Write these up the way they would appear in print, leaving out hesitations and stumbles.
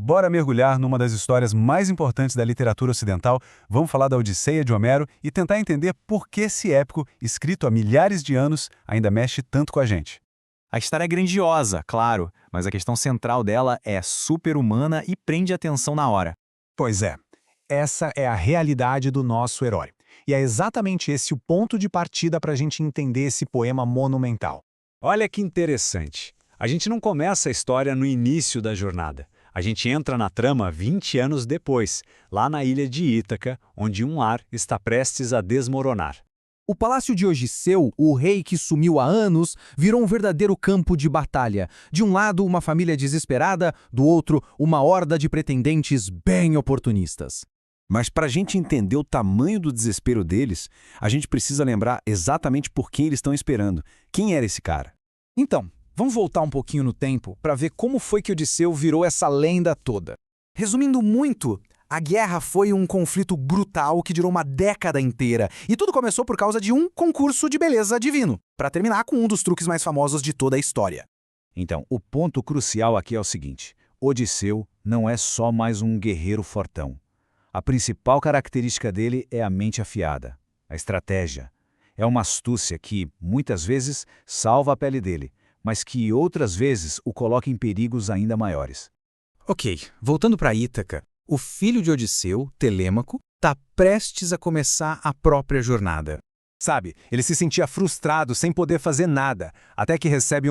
bora mergulhar numa das histórias mais importantes da literatura ocidental. Vamos falar da Odisseia de Homero e tentar entender por que esse épico, escrito há milhares de anos, ainda mexe tanto com a gente. A história é grandiosa, claro, mas a questão central dela é super-humana e prende a atenção na hora. Pois é, essa é a realidade do nosso herói. E é exatamente esse o ponto de partida para a gente entender esse poema monumental. Olha que interessante. A gente não começa a história no início da jornada. A gente entra na trama 20 anos depois, lá na ilha de Ítaca, onde um lar está prestes a desmoronar. O palácio de Odisseu, o rei que sumiu há anos, virou um verdadeiro campo de batalha. De um lado, uma família desesperada, do outro, uma horda de pretendentes bem oportunistas. Mas para a gente entender o tamanho do desespero deles, a gente precisa lembrar exatamente por quem eles estão esperando. Quem era esse cara? Então, vamos voltar um pouquinho no tempo para ver como foi que Odisseu virou essa lenda toda. Resumindo muito, a guerra foi um conflito brutal que durou uma década inteira. E tudo começou por causa de um concurso de beleza divino, para terminar com um dos truques mais famosos de toda a história. Então, o ponto crucial aqui é o seguinte: Odisseu não é só mais um guerreiro fortão. A principal característica dele é a mente afiada, a estratégia. É uma astúcia que, muitas vezes, salva a pele dele, mas que outras vezes o coloca em perigos ainda maiores. Ok, voltando para Ítaca, o filho de Odisseu, Telêmaco, está prestes a começar a própria jornada. Sabe, ele se sentia frustrado, sem poder fazer nada, até que recebe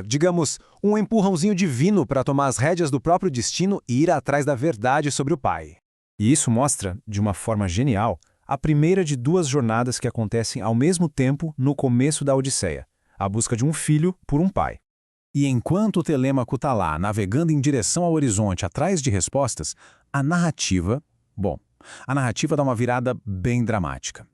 digamos, um empurrãozinho divino para tomar as rédeas do próprio destino e ir atrás da verdade sobre o pai. E isso mostra, de uma forma genial, a primeira de duas jornadas que acontecem ao mesmo tempo no começo da Odisseia, a busca de um filho por um pai. E enquanto o Telêmaco está lá, navegando em direção ao horizonte atrás de respostas, a narrativa dá uma virada bem dramática.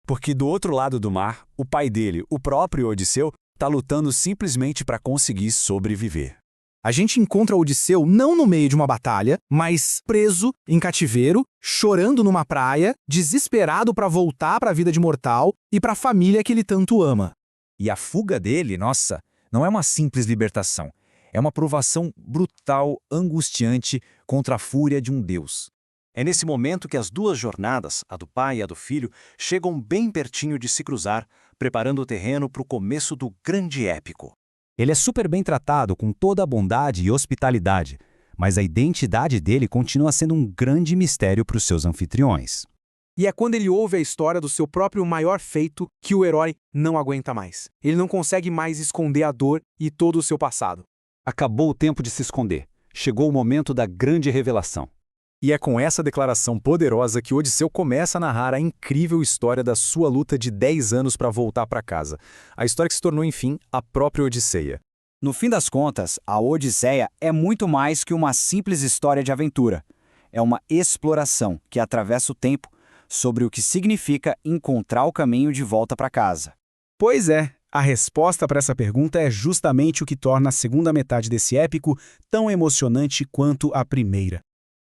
Porque do outro lado do mar, o pai dele, o próprio Odisseu, está lutando simplesmente para conseguir sobreviver. A gente encontra Odisseu não no meio de uma batalha, mas preso, em cativeiro, chorando numa praia, desesperado para voltar para a vida de mortal e para a família que ele tanto ama. E a fuga dele, nossa, não é uma simples libertação. É uma provação brutal, angustiante contra a fúria de um deus. É nesse momento que as duas jornadas, a do pai e a do filho, chegam bem pertinho de se cruzar, preparando o terreno para o começo do grande épico. Ele é super bem tratado, com toda a bondade e hospitalidade, mas a identidade dele continua sendo um grande mistério para os seus anfitriões. E é quando ele ouve a história do seu próprio maior feito que o herói não aguenta mais. Ele não consegue mais esconder a dor e todo o seu passado. Acabou o tempo de se esconder. Chegou o momento da grande revelação. E é com essa declaração poderosa que Odisseu começa a narrar a incrível história da sua luta de 10 anos para voltar para casa. A história que se tornou, enfim, a própria Odisseia. No fim das contas, a Odisseia é muito mais que uma simples história de aventura. É uma exploração que atravessa o tempo sobre o que significa encontrar o caminho de volta para casa. Pois é, a resposta para essa pergunta é justamente o que torna a segunda metade desse épico tão emocionante quanto a primeira.